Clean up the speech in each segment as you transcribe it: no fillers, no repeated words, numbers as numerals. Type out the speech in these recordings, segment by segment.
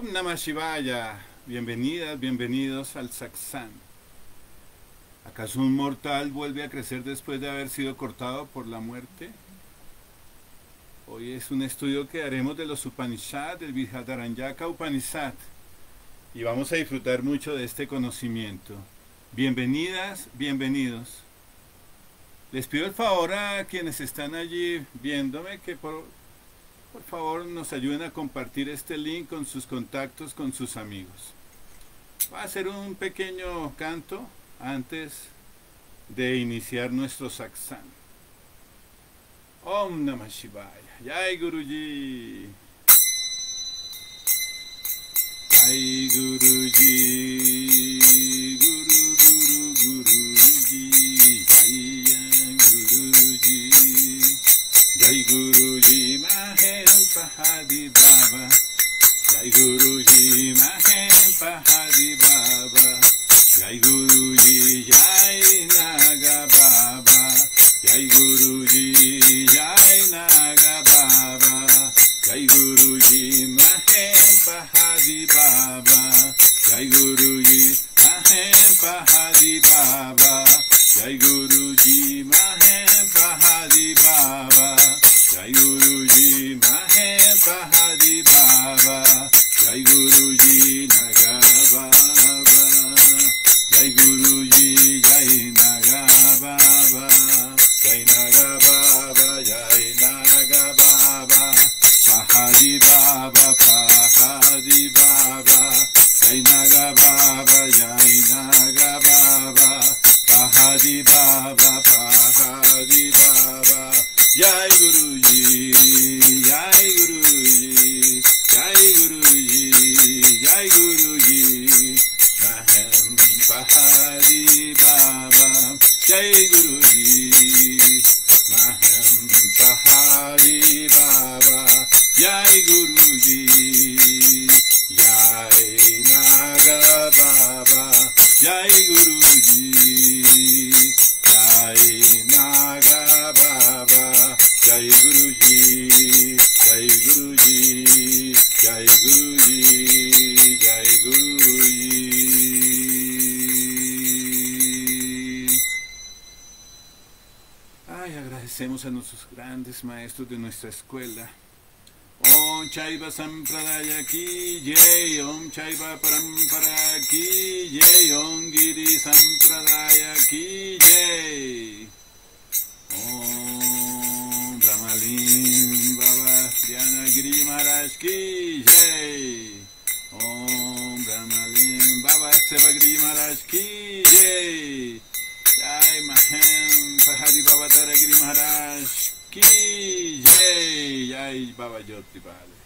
Om Namah Shivaya. Bienvenidas, bienvenidos al satsang. ¿Acaso un mortal vuelve a crecer después de haber sido cortado por la muerte? Hoy es un estudio que haremos de los Upanishad, del Brihadaranyaka Upanishad, y vamos a disfrutar mucho de este conocimiento. Bienvenidas, bienvenidos. Les pido el favor a quienes están allí viéndome que por favor nos ayuden a compartir este link con sus contactos, con sus amigos. Va a ser un pequeño canto antes de iniciar nuestro satsang. Om Namah Shivaya. Jai Guruji. Jai Guruji. Guru Guru Guruji. Jai Guruji. Jai Guruji Mahen Pahadi Baba. Jai Guruji Mahen Pahadi Baba. Jai Guruji Jai Naga Baba. Jai Guruji Jai Naga Baba. Jai Guruji Mahen Pahadi Baba. Jai Guruji Mahen Pahadi Baba. Jai Guruji Mahen Pahadi Baba. Jai Guruji Mahen Pahadi Baba. Jai Guruji Naga Baba. Jai Guruji Jai Naga Baba. Jai Naga Baba. Jai Naga Baba. Pahadi Baba. Pahadi Baba. Jai Naga Baba. Jai Naga Baba. Pahadi Baba. Pahadi Baba. Jai Guruji. Jai Guruji. Jai Guruji. Jai Guruji. Mahem Pahadi Baba. Jai Guruji. Mahem Pahadi Baba. Jai Guruji. Jai Naga Baba. Jai Guruji. Jai Naga Baba. Jai Guruji. Jai Guruji. Jai Guruji. Jai Guruji. Ay, agradecemos a nuestros grandes maestros de nuestra escuela. Om Chaiva Sampradaya Ki Jai. Om Chaiva Parampara Ki Jai. Om Giri Sampradaya Ki Jai. Om Brahmalim Baba Dhyanagiri Maharaj Ki Jai. Om Brahmalim Baba Sevagiri Maharaj Ki Jai. Jai Mahem Pahadi Baba Taragiri Maharaj Ki Jai. Jai Baba Jyoti Bale.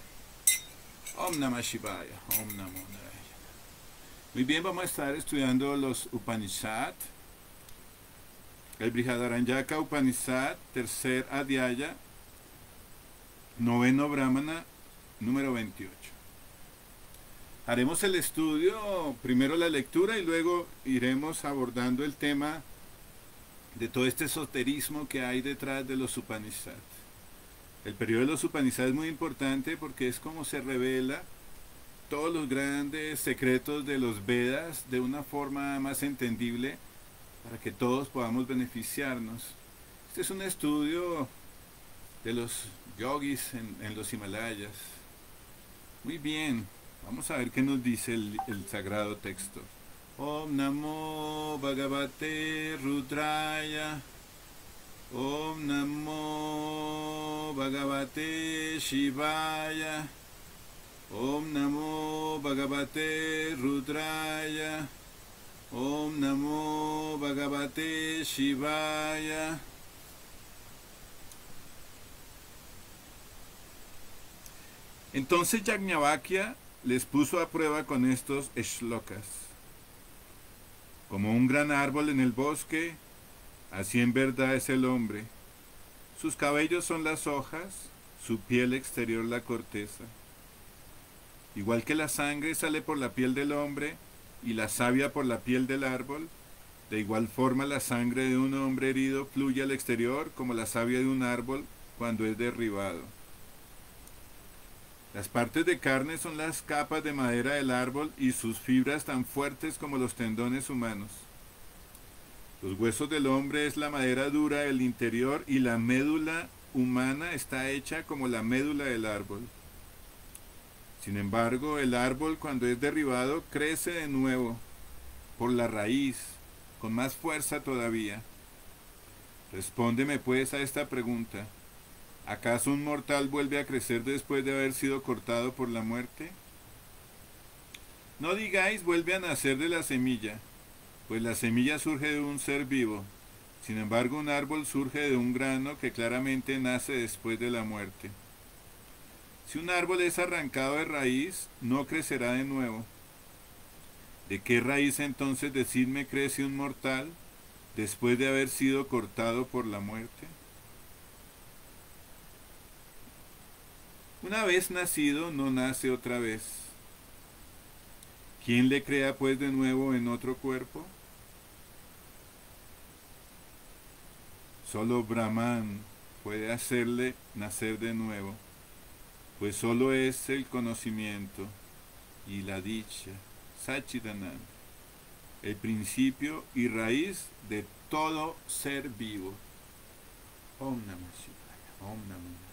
Om Namah Shivaya. Om Namo Narayana. Muy bien, vamos a estar estudiando los Upanishad. El Brihadaranyaka Upanishad, tercer Adhyaya, noveno Brahmana, número 28. Haremos el estudio, primero la lectura y luego iremos abordando el tema de todo este esoterismo que hay detrás de los Upanishad. El periodo de los Upanishad es muy importante porque es como se revela todos los grandes secretos de los Vedas de una forma más entendible para que todos podamos beneficiarnos. Este es un estudio de los yogis en los Himalayas. Muy bien, vamos a ver qué nos dice el sagrado texto. Om Namo Bhagavate Rudraya. Om Namo Bhagavate Shivaya. Om Namo Bhagavate Rudraya. Om Namo Bhagavate Shivaya. Entonces Yajnavalkya les puso a prueba con estos shlokas. Como un gran árbol en el bosque, así en verdad es el hombre. Sus cabellos son las hojas, su piel exterior la corteza. Igual que la sangre sale por la piel del hombre y la savia por la piel del árbol, de igual forma la sangre de un hombre herido fluye al exterior como la savia de un árbol cuando es derribado. Las partes de carne son las capas de madera del árbol y sus fibras tan fuertes como los tendones humanos. Los huesos del hombre es la madera dura del interior y la médula humana está hecha como la médula del árbol. Sin embargo, el árbol cuando es derribado crece de nuevo por la raíz, con más fuerza todavía. Respóndeme pues a esta pregunta. ¿Acaso un mortal vuelve a crecer después de haber sido cortado por la muerte? No digáis vuelve a nacer de la semilla, pues la semilla surge de un ser vivo. Sin embargo, un árbol surge de un grano que claramente nace después de la muerte. Si un árbol es arrancado de raíz, no crecerá de nuevo. ¿De qué raíz entonces decidme crece un mortal después de haber sido cortado por la muerte? Una vez nacido, no nace otra vez. ¿Quién le crea pues de nuevo en otro cuerpo? Solo Brahman puede hacerle nacer de nuevo, pues solo es el conocimiento y la dicha, Satchidananda, el principio y raíz de todo ser vivo. Om Namah Shivaya, Om Namah Shivaya.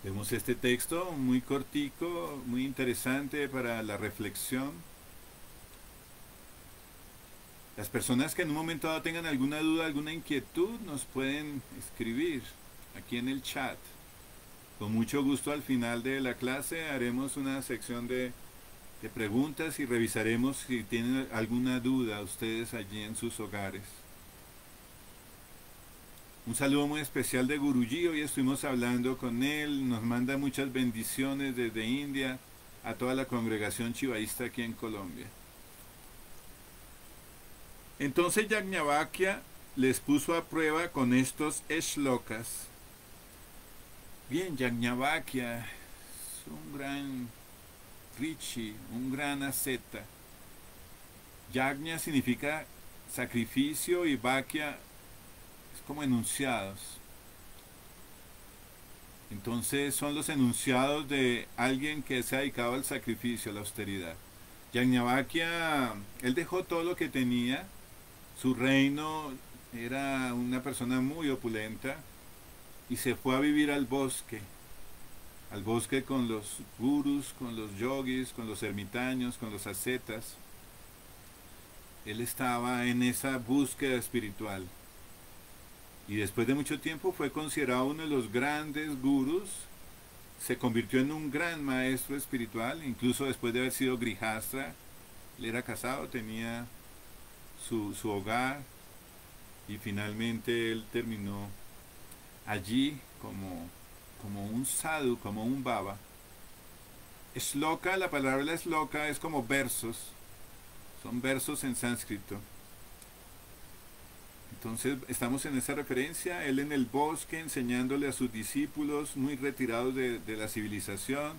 Vemos este texto muy cortico, muy interesante para la reflexión. Las personas que en un momento dado tengan alguna duda, alguna inquietud, nos pueden escribir aquí en el chat. Con mucho gusto al final de la clase haremos una sección de preguntas y revisaremos si tienen alguna duda ustedes allí en sus hogares. Un saludo muy especial de Guruji, hoy estuvimos hablando con él, nos manda muchas bendiciones desde India a toda la congregación chivaísta aquí en Colombia. Entonces Yajnavalkya les puso a prueba con estos shlokas. Bien, Yajnavalkya es un gran rishi, un gran asceta. Yajna significa sacrificio y Vakya es como enunciados. Entonces son los enunciados de alguien que se ha dedicado al sacrificio, a la austeridad. Yajnavalkya, él dejó todo lo que tenía. Su reino era una persona muy opulenta y se fue a vivir al bosque con los gurus, con los yogis, con los ermitaños, con los ascetas. Él estaba en esa búsqueda espiritual y después de mucho tiempo fue considerado uno de los grandes gurus, se convirtió en un gran maestro espiritual, incluso después de haber sido grihastra. Él era casado, tenía su hogar y finalmente él terminó allí como un sadhu, como un baba. Shloka, la palabra shloka es como versos, son versos en sánscrito. Entonces estamos en esa referencia, él en el bosque enseñándole a sus discípulos muy retirados de la civilización,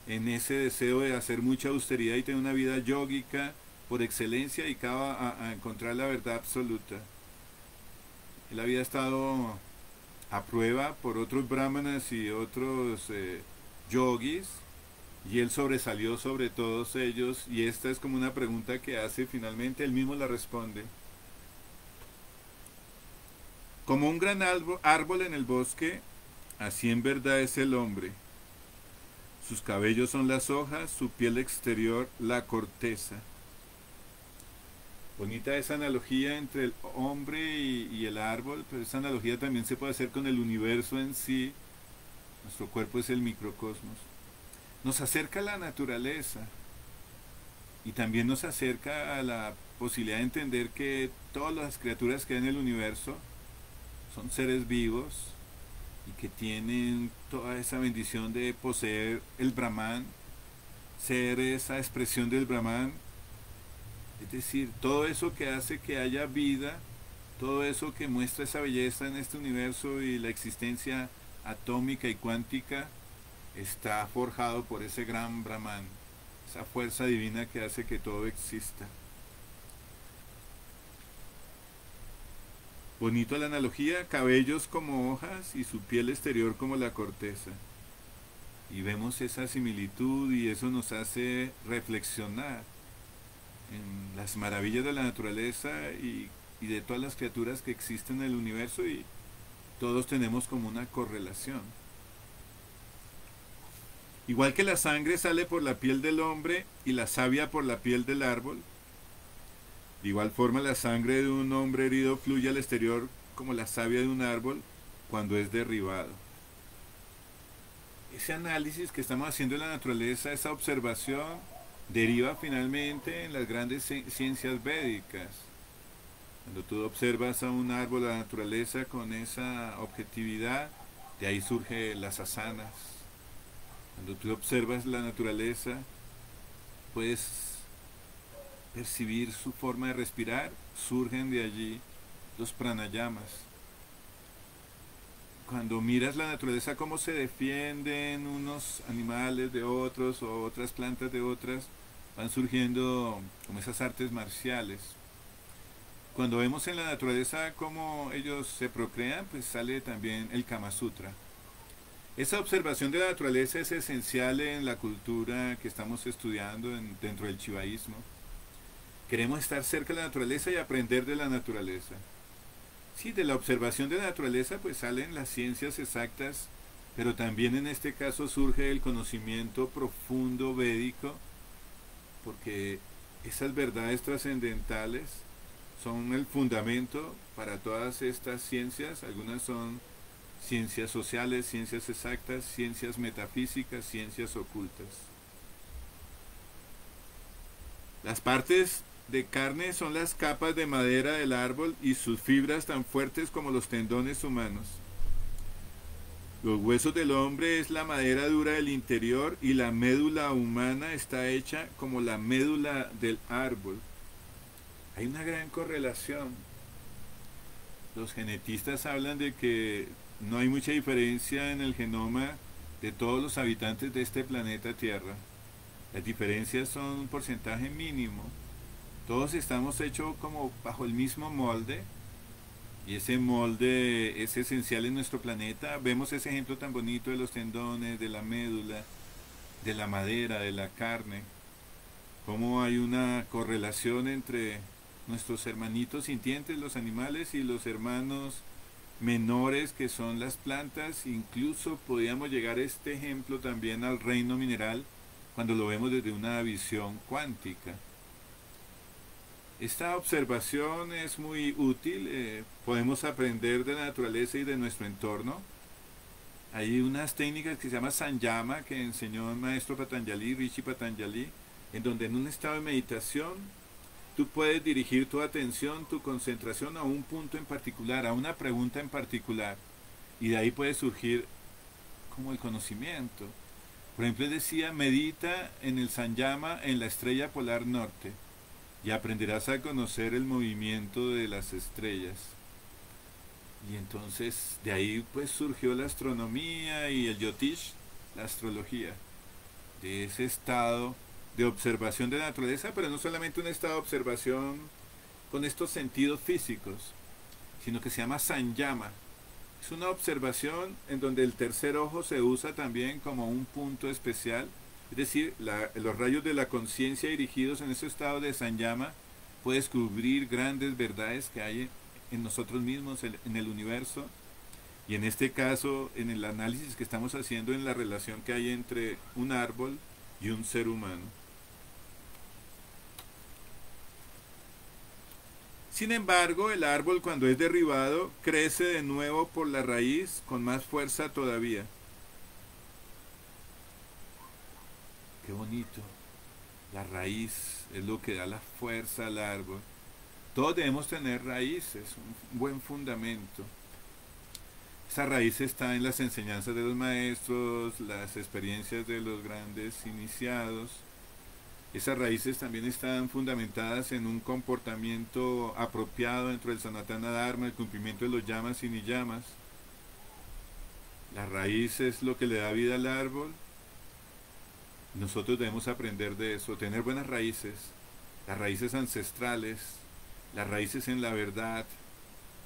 en ese deseo de hacer mucha austeridad y tener una vida yógica por excelencia, dedicaba a encontrar la verdad absoluta. Él había estado a prueba por otros brahmanas y otros yogis, y él sobresalió sobre todos ellos, y esta es como una pregunta que hace, finalmente él mismo la responde. Como un gran árbol en el bosque, así en verdad es el hombre. Sus cabellos son las hojas, su piel exterior la corteza. Bonita esa analogía entre el hombre y el árbol, pero esa analogía también se puede hacer con el universo en sí. Nuestro cuerpo es el microcosmos. Nos acerca a la naturaleza y también nos acerca a la posibilidad de entender que todas las criaturas que hay en el universo son seres vivos y que tienen toda esa bendición de poseer el Brahman, ser esa expresión del Brahman. Es decir, todo eso que hace que haya vida, todo eso que muestra esa belleza en este universo y la existencia atómica y cuántica, está forjado por ese gran Brahman, esa fuerza divina que hace que todo exista. Bonito la analogía, cabellos como hojas y su piel exterior como la corteza. Y vemos esa similitud y eso nos hace reflexionar en las maravillas de la naturaleza y de todas las criaturas que existen en el universo y todos tenemos como una correlación. Igual que la sangre sale por la piel del hombre y la savia por la piel del árbol, de igual forma la sangre de un hombre herido fluye al exterior como la savia de un árbol cuando es derribado. Ese análisis que estamos haciendo de la naturaleza, esa observación, deriva finalmente en las grandes ciencias védicas. Cuando tú observas a un árbol, a la naturaleza con esa objetividad, de ahí surgen las asanas. Cuando tú observas la naturaleza, puedes percibir su forma de respirar, surgen de allí los pranayamas. Cuando miras la naturaleza, cómo se defienden unos animales de otros o otras plantas de otras, van surgiendo como esas artes marciales. Cuando vemos en la naturaleza cómo ellos se procrean, pues sale también el Kama Sutra. Esa observación de la naturaleza es esencial en la cultura que estamos estudiando dentro del chivaísmo. Queremos estar cerca de la naturaleza y aprender de la naturaleza. Sí, de la observación de la naturaleza pues salen las ciencias exactas, pero también en este caso surge el conocimiento profundo védico, porque esas verdades trascendentales son el fundamento para todas estas ciencias. Algunas son ciencias sociales, ciencias exactas, ciencias metafísicas, ciencias ocultas. Las partes de carne son las capas de madera del árbol y sus fibras tan fuertes como los tendones humanos. Los huesos del hombre es la madera dura del interior y la médula humana está hecha como la médula del árbol. Hay una gran correlación. Los genetistas hablan de que no hay mucha diferencia en el genoma de todos los habitantes de este planeta Tierra. Las diferencias son un porcentaje mínimo. Todos estamos hechos como bajo el mismo molde y ese molde es esencial en nuestro planeta. Vemos ese ejemplo tan bonito de los tendones, de la médula, de la madera, de la carne. Cómo hay una correlación entre nuestros hermanitos sintientes, los animales, y los hermanos menores que son las plantas. Incluso podríamos llegar a este ejemplo también al reino mineral cuando lo vemos desde una visión cuántica. Esta observación es muy útil, podemos aprender de la naturaleza y de nuestro entorno. Hay unas técnicas que se llama Sanyama que enseñó el maestro Patanjali, Rishi Patanjali, en donde en un estado de meditación tú puedes dirigir tu atención, tu concentración a un punto en particular, a una pregunta en particular, y de ahí puede surgir como el conocimiento. Por ejemplo, él decía, medita en el Sanyama en la estrella polar norte y aprenderás a conocer el movimiento de las estrellas. Y entonces de ahí pues surgió la astronomía y el Jyotish, la astrología, de ese estado de observación de la naturaleza, pero no solamente un estado de observación con estos sentidos físicos, sino que se llama Sanyama. Es una observación en donde el tercer ojo se usa también como un punto especial. Es decir, los rayos de la conciencia dirigidos en ese estado de Sanyama puede descubrir grandes verdades que hay en nosotros mismos, en el universo, y en este caso, en el análisis que estamos haciendo en la relación que hay entre un árbol y un ser humano. Sin embargo, el árbol cuando es derribado crece de nuevo por la raíz con más fuerza todavía. Qué bonito. La raíz es lo que da la fuerza al árbol. Todos debemos tener raíces, un buen fundamento. Esa raíz está en las enseñanzas de los maestros, las experiencias de los grandes iniciados. Esas raíces también están fundamentadas en un comportamiento apropiado dentro del Sanatana Dharma, el cumplimiento de los yamas y niyamas. La raíz es lo que le da vida al árbol. Nosotros debemos aprender de eso, tener buenas raíces, las raíces ancestrales, las raíces en la verdad,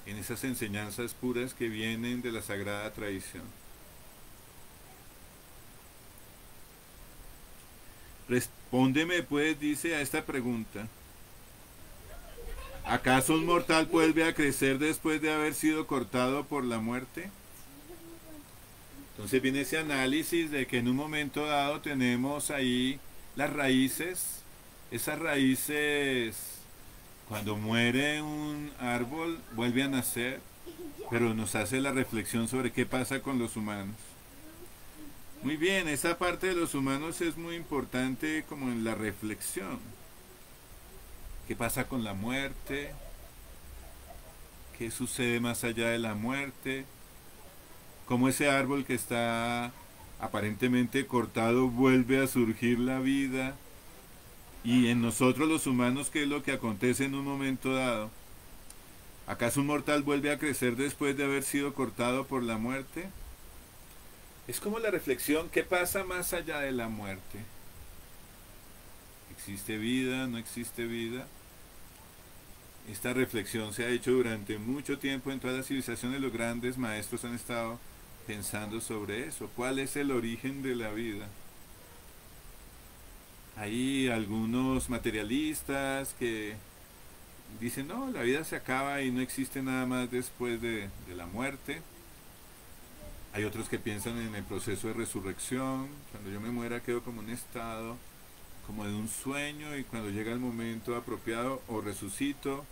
en esas enseñanzas puras que vienen de la sagrada tradición. Respóndeme pues, dice, a esta pregunta. ¿Acaso un mortal vuelve a crecer después de haber sido cortado por la muerte? Entonces viene ese análisis de que en un momento dado tenemos ahí las raíces, esas raíces, cuando muere un árbol vuelve a nacer, pero nos hace la reflexión sobre qué pasa con los humanos. Muy bien, esa parte de los humanos es muy importante como en la reflexión. ¿Qué pasa con la muerte? ¿Qué sucede más allá de la muerte? ¿Cómo ese árbol que está aparentemente cortado vuelve a surgir la vida? Y en nosotros los humanos, ¿qué es lo que acontece en un momento dado? ¿Acaso un mortal vuelve a crecer después de haber sido cortado por la muerte? Es como la reflexión, ¿qué pasa más allá de la muerte? ¿Existe vida? ¿No existe vida? Esta reflexión se ha hecho durante mucho tiempo en todas las civilizaciones. Los grandes maestros han estado pensando sobre eso. ¿Cuál es el origen de la vida? Hay algunos materialistas que dicen, no, la vida se acaba y no existe nada más después de la muerte. Hay otros que piensan en el proceso de resurrección. Cuando yo me muera quedo como en un estado como de un sueño y cuando llega el momento apropiado o resucito.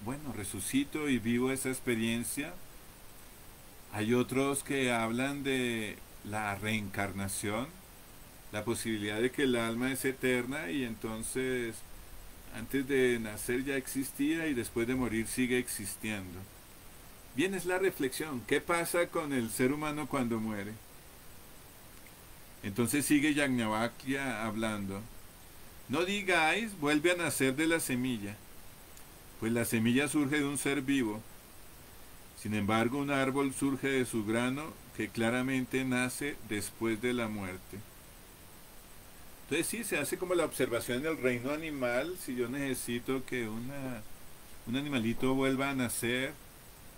Bueno, resucito y vivo esa experiencia. Hay otros que hablan de la reencarnación, la posibilidad de que el alma es eterna y entonces antes de nacer ya existía y después de morir sigue existiendo. Bien, es la reflexión. ¿Qué pasa con el ser humano cuando muere? Entonces sigue Yajnavalkya hablando. No digáis, vuelve a nacer de la semilla, pues la semilla surge de un ser vivo. Sin embargo, un árbol surge de su grano que claramente nace después de la muerte. Entonces sí, se hace como la observación en el reino animal. Si yo necesito que un animalito vuelva a nacer,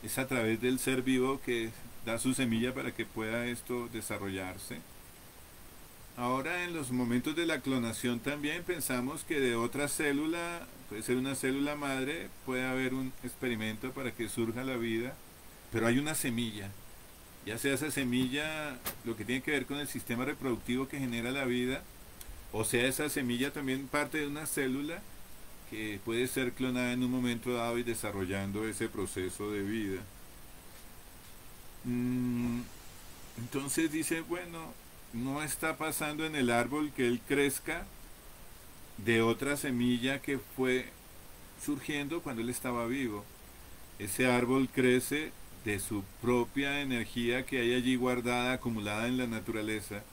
es a través del ser vivo que da su semilla para que pueda esto desarrollarse. Ahora en los momentos de la clonación también pensamos que de otra célula, puede ser una célula madre, puede haber un experimento para que surja la vida, pero hay una semilla. Ya sea esa semilla lo que tiene que ver con el sistema reproductivo que genera la vida, o sea esa semilla también parte de una célula que puede ser clonada en un momento dado y desarrollando ese proceso de vida. Entonces dice, bueno, no está pasando en el árbol que él crezca de otra semilla que fue surgiendo cuando él estaba vivo. Ese árbol crece de su propia energía que hay allí guardada, acumulada en la naturaleza,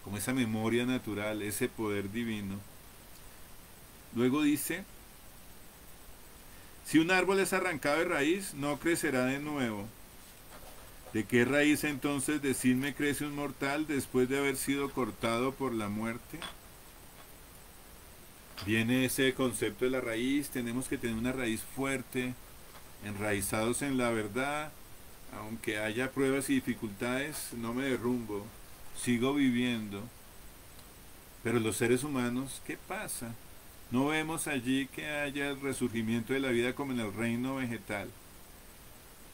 como esa memoria natural, ese poder divino. Luego dice, si un árbol es arrancado de raíz, no crecerá de nuevo. ¿De qué raíz entonces decidme crece un mortal después de haber sido cortado por la muerte? Viene ese concepto de la raíz, tenemos que tener una raíz fuerte, enraizados en la verdad, aunque haya pruebas y dificultades, no me derrumbo, sigo viviendo. Pero los seres humanos, ¿qué pasa? No vemos allí que haya el resurgimiento de la vida como en el reino vegetal.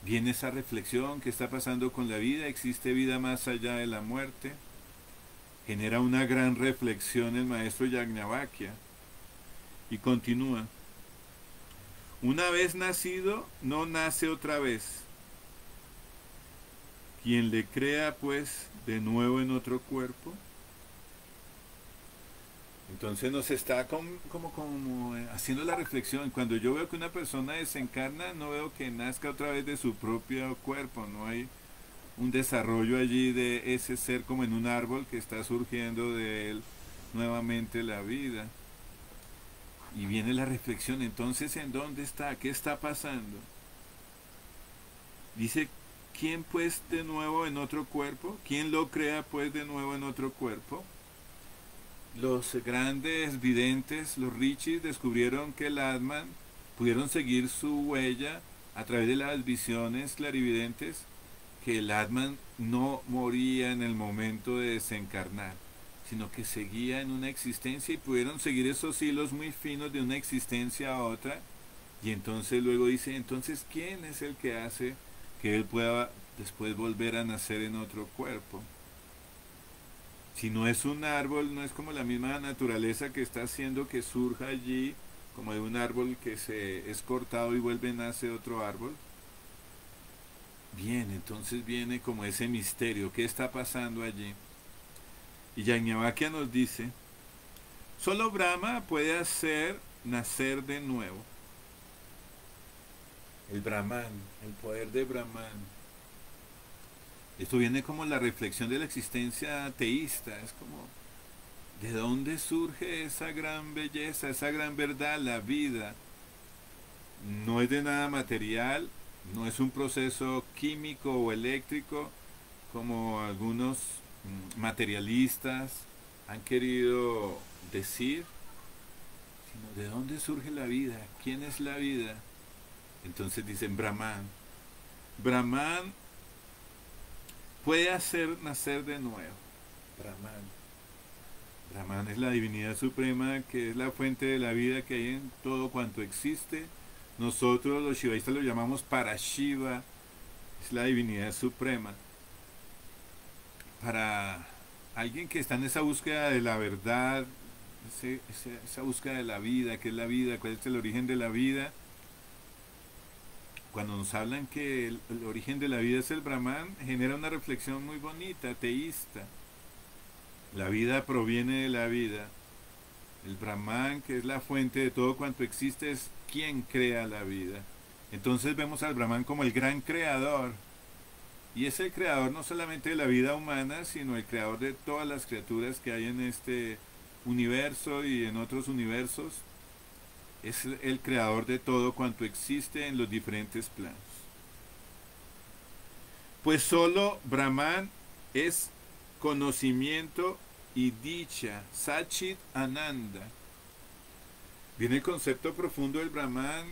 Viene esa reflexión, ¿qué está pasando con la vida? ¿Existe vida más allá de la muerte? Genera una gran reflexión el maestro Yajnavalkya y continúa. Una vez nacido, no nace otra vez. Quien le crea, pues, de nuevo en otro cuerpo. Entonces nos está como haciendo la reflexión. Cuando yo veo que una persona desencarna, no veo que nazca otra vez de su propio cuerpo. No hay un desarrollo allí de ese ser como en un árbol que está surgiendo de él nuevamente la vida. Y viene la reflexión. Entonces, ¿en dónde está? ¿Qué está pasando? Dice, ¿quién pues de nuevo en otro cuerpo? ¿Quién lo crea pues de nuevo en otro cuerpo? Los grandes videntes, los rishis, descubrieron que el Atman, pudieron seguir su huella a través de las visiones clarividentes, que el Atman no moría en el momento de desencarnar, sino que seguía en una existencia y pudieron seguir esos hilos muy finos de una existencia a otra. Y entonces luego dice, entonces, ¿quién es el que hace que él pueda después volver a nacer en otro cuerpo? Si no es un árbol, no es como la misma naturaleza que está haciendo que surja allí, como de un árbol que se es cortado y vuelve a nacer otro árbol. Bien, entonces viene como ese misterio, ¿qué está pasando allí? Y Yajnavalkya nos dice, solo Brahma puede hacer nacer de nuevo. El Brahman, el poder de Brahman. Esto viene como la reflexión de la existencia teísta, es como, ¿de dónde surge esa gran belleza, esa gran verdad? La vida no es de nada material, no es un proceso químico o eléctrico, como algunos materialistas han querido decir, sino de dónde surge la vida, quién es la vida. Entonces dicen Brahman. Brahman puede hacer nacer de nuevo. Brahman. Brahman es la divinidad suprema, que es la fuente de la vida que hay en todo cuanto existe. Nosotros los shivaístas lo llamamos Parashiva, es la divinidad suprema. Para alguien que está en esa búsqueda de la verdad, esa búsqueda de la vida, ¿qué es la vida? ¿Cuál es el origen de la vida? Cuando nos hablan que el origen de la vida es el Brahman, genera una reflexión muy bonita, teísta. La vida proviene de la vida. El Brahman, que es la fuente de todo cuanto existe, es quien crea la vida. Entonces vemos al Brahman como el gran creador. Y es el creador no solamente de la vida humana, sino el creador de todas las criaturas que hay en este universo y en otros universos. Es el creador de todo cuanto existe en los diferentes planos. Pues solo Brahman es conocimiento y dicha, Sachit Ananda. Viene el concepto profundo del Brahman,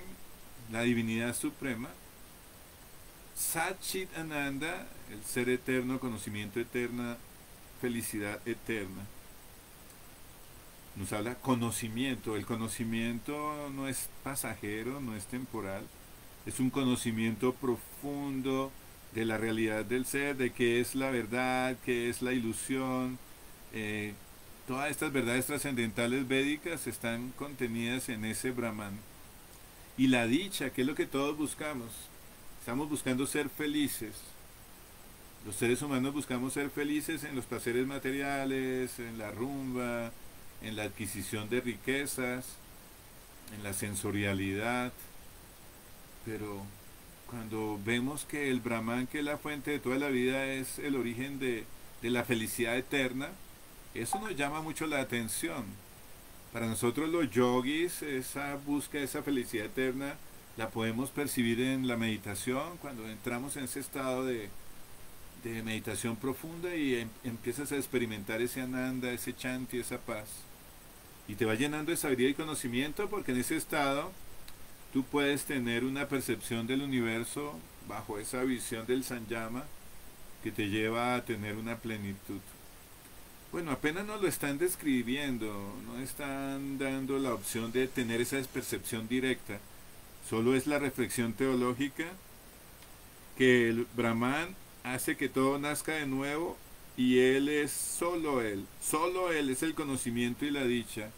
la divinidad suprema. Sachit Ananda, el ser eterno, conocimiento eterno, felicidad eterna. Nos habla conocimiento. El conocimiento no es pasajero, no es temporal. Es un conocimiento profundo de la realidad del ser, de qué es la verdad, qué es la ilusión. Todas estas verdades trascendentales védicas están contenidas en ese Brahman. Y la dicha, que es lo que todos buscamos. Estamos buscando ser felices. Los seres humanos buscamos ser felices en los placeres materiales, en la rumba, en la adquisición de riquezas, en la sensorialidad. Pero cuando vemos que el Brahman, que es la fuente de toda la vida, es el origen de la felicidad eterna, eso nos llama mucho la atención. Para nosotros los yogis, esa búsqueda de esa felicidad eterna la podemos percibir en la meditación, cuando entramos en ese estado de meditación profunda y empiezas a experimentar ese ananda, ese chanti, esa paz. Y te va llenando de sabiduría y conocimiento, porque en ese estado tú puedes tener una percepción del universo bajo esa visión del Sanyama que te lleva a tener una plenitud. Bueno, apenas nos lo están describiendo, no están dando la opción de tener esa percepción directa. Solo es la reflexión teológica que el Brahman hace que todo nazca de nuevo y él es solo él es el conocimiento y la dicha.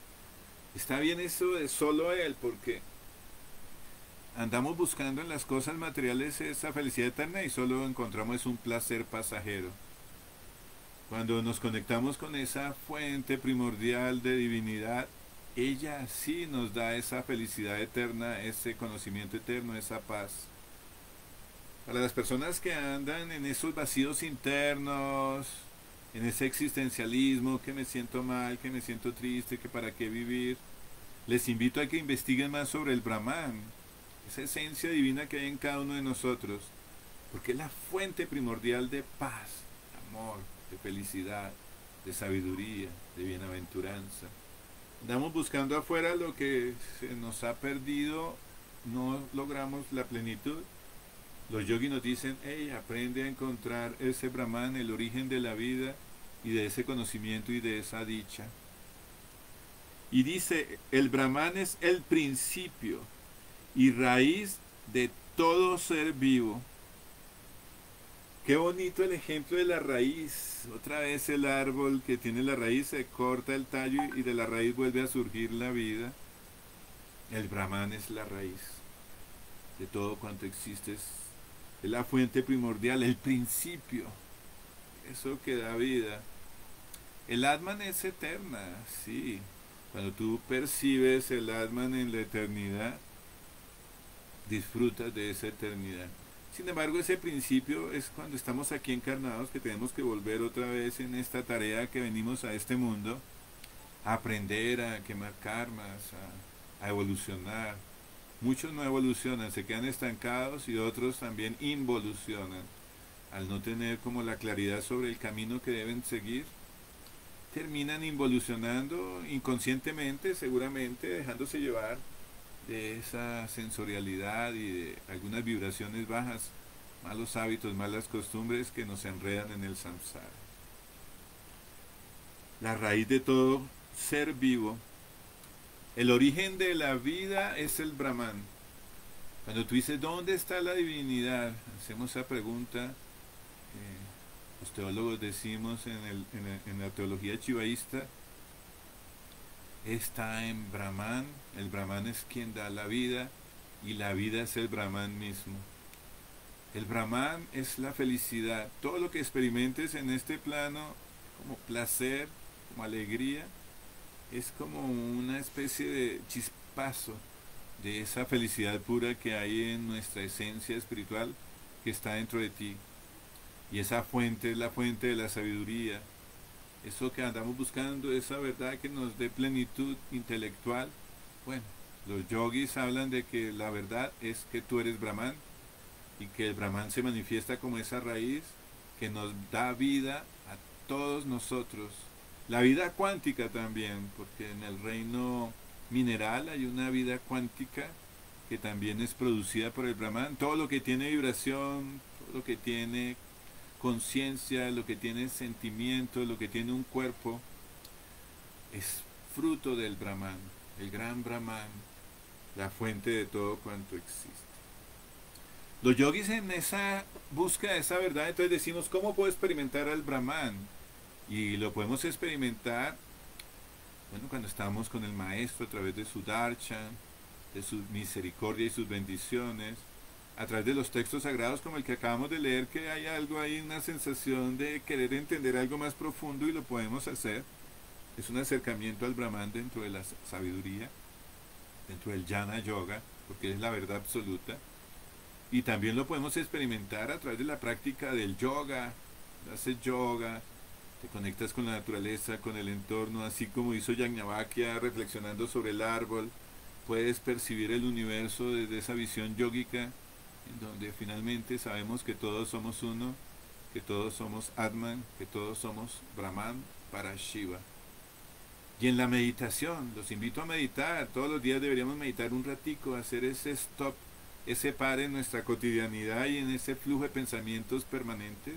Está bien eso de solo él, porque andamos buscando en las cosas materiales esa felicidad eterna y solo encontramos un placer pasajero. Cuando nos conectamos con esa fuente primordial de divinidad, ella sí nos da esa felicidad eterna, ese conocimiento eterno, esa paz. Para las personas que andan en esos vacíos internos, en ese existencialismo, que me siento mal, que me siento triste, que para qué vivir, les invito a que investiguen más sobre el Brahman, esa esencia divina que hay en cada uno de nosotros, porque es la fuente primordial de paz, de amor, de felicidad, de sabiduría, de bienaventuranza. Andamos buscando afuera lo que se nos ha perdido no logramos la plenitud, los yogis nos dicen, hey, aprende a encontrar ese Brahman, el origen de la vida y de ese conocimiento y de esa dicha. Y dice, el Brahman es el principio y raíz de todo ser vivo. Qué bonito el ejemplo de la raíz. Otra vez el árbol que tiene la raíz se corta el tallo y de la raíz vuelve a surgir la vida. El Brahman es la raíz de todo cuanto existe. Es la fuente primordial, el principio. Eso que da vida. El Atman es eterna, sí. Cuando tú percibes el Atman en la eternidad, disfrutas de esa eternidad. Sin embargo, ese principio es cuando estamos aquí encarnados que tenemos que volver otra vez en esta tarea que venimos a este mundo, a aprender, a quemar karmas, a evolucionar. Muchos no evolucionan, se quedan estancados y otros también involucionan. Al no tener como la claridad sobre el camino que deben seguir, terminan involucionando inconscientemente, seguramente, dejándose llevar de esa sensorialidad y de algunas vibraciones bajas, malos hábitos, malas costumbres que nos enredan en el samsara. La raíz de todo ser vivo, el origen de la vida es el Brahman. Cuando tú dices, ¿dónde está la divinidad? Hacemos esa pregunta. Los teólogos decimos en la teología chivaísta, está en Brahman. El Brahman es quien da la vida y la vida es el Brahman mismo. El Brahman es la felicidad. Todo lo que experimentes en este plano como placer, como alegría, es como una especie de chispazo de esa felicidad pura que hay en nuestra esencia espiritual que está dentro de ti. Y esa fuente es la fuente de la sabiduría. Eso que andamos buscando, esa verdad que nos dé plenitud intelectual. Bueno, los yogis hablan de que la verdad es que tú eres Brahman y que el Brahman se manifiesta como esa raíz que nos da vida a todos nosotros. La vida cuántica también, porque en el reino mineral hay una vida cuántica que también es producida por el Brahman. Todo lo que tiene vibración, todo lo que tiene conciencia, lo que tiene sentimiento, lo que tiene un cuerpo, es fruto del Brahman, el gran Brahman, la fuente de todo cuanto existe. Los yogis en esa búsqueda de esa verdad, entonces decimos, ¿cómo puedo experimentar al Brahman? Y lo podemos experimentar, bueno, cuando estamos con el Maestro a través de su darshan, de su misericordia y sus bendiciones, a través de los textos sagrados como el que acabamos de leer, que hay algo ahí, una sensación de querer entender algo más profundo y lo podemos hacer. Es un acercamiento al Brahman dentro de la sabiduría, dentro del Jnana Yoga, porque es la verdad absoluta. Y también lo podemos experimentar a través de la práctica del yoga. Haces yoga, te conectas con la naturaleza, con el entorno, así como hizo Yajnavalkya reflexionando sobre el árbol. Puedes percibir el universo desde esa visión yógica, en donde finalmente sabemos que todos somos uno, que todos somos Atman, que todos somos Brahman para Shiva. Y en la meditación, los invito a meditar, todos los días deberíamos meditar un ratico, hacer ese stop, ese par en nuestra cotidianidad y en ese flujo de pensamientos permanentes.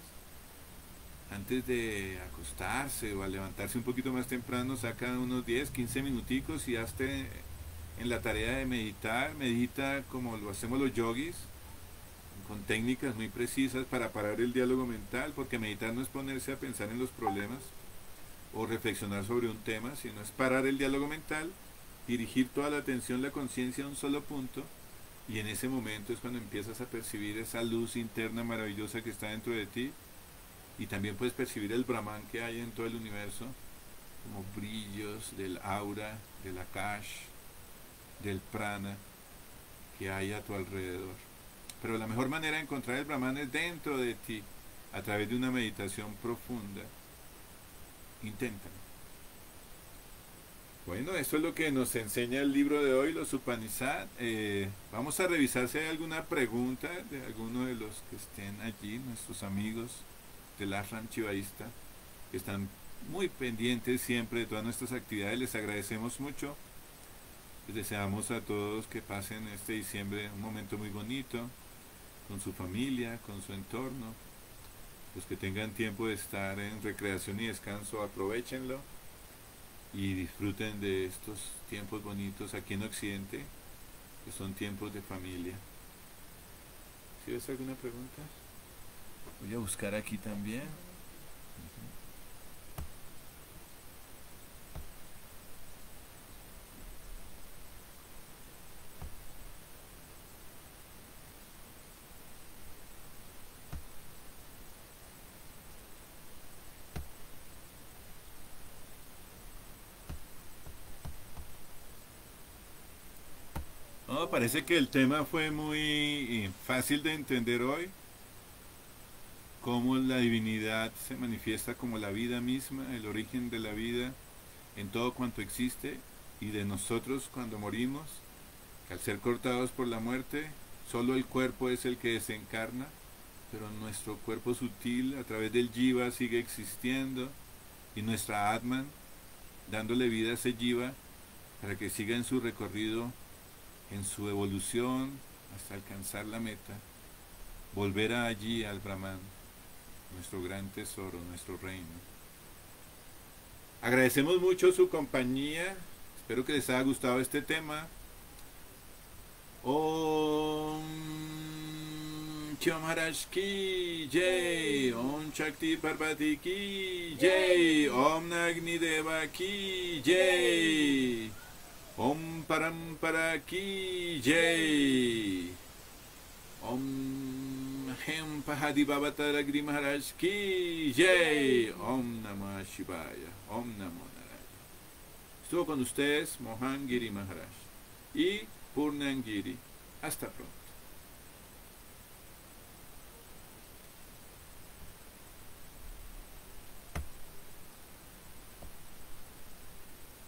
Antes de acostarse o a levantarse un poquito más temprano, saca unos 10, 15 minuticos y hazte en la tarea de meditar. Medita como lo hacemos los yogis, con técnicas muy precisas para parar el diálogo mental, porque meditar no es ponerse a pensar en los problemas o reflexionar sobre un tema, sino es parar el diálogo mental, dirigir toda la atención, la conciencia a un solo punto, y en ese momento es cuando empiezas a percibir esa luz interna maravillosa que está dentro de ti, y también puedes percibir el Brahman que hay en todo el universo, como brillos del aura, del akash, del prana que hay a tu alrededor. Pero la mejor manera de encontrar el Brahman es dentro de ti, a través de una meditación profunda. Inténtalo. Bueno, esto es lo que nos enseña el libro de hoy, los Upanishad. Vamos a revisar si hay alguna pregunta de alguno de los que estén allí, nuestros amigos del Ashram Chivaísta, que están muy pendientes siempre de todas nuestras actividades. Les agradecemos mucho. Les deseamos a todos que pasen este diciembre un momento muy bonito, con su familia, con su entorno. Los que tengan tiempo de estar en recreación y descanso, aprovechenlo y disfruten de estos tiempos bonitos aquí en Occidente, que son tiempos de familia. ¿Sí ves alguna pregunta? Voy a buscar aquí también. No, parece que el tema fue muy fácil de entender hoy, cómo la divinidad se manifiesta como la vida misma, el origen de la vida en todo cuanto existe y de nosotros cuando morimos, que al ser cortados por la muerte, solo el cuerpo es el que desencarna, pero nuestro cuerpo sutil a través del jiva sigue existiendo y nuestra atman dándole vida a ese jiva para que siga en su recorrido, en su evolución hasta alcanzar la meta, volver allí al Brahman, nuestro gran tesoro, nuestro reino. Agradecemos mucho su compañía, espero que les haya gustado este tema. Om Shiva Maharaj ki Jai, Om Shakti Parvati ki Jai, Om Nagni Deva ki Jai, Om Parampara ki Jai, Om Hem Pahadi Babataragri Maharaj ki Jai, Om Namah Shivaya, Om Namo Narayana. Estuvo con ustedes Mohan Giri Maharaj y Purnangiri. Hasta pronto.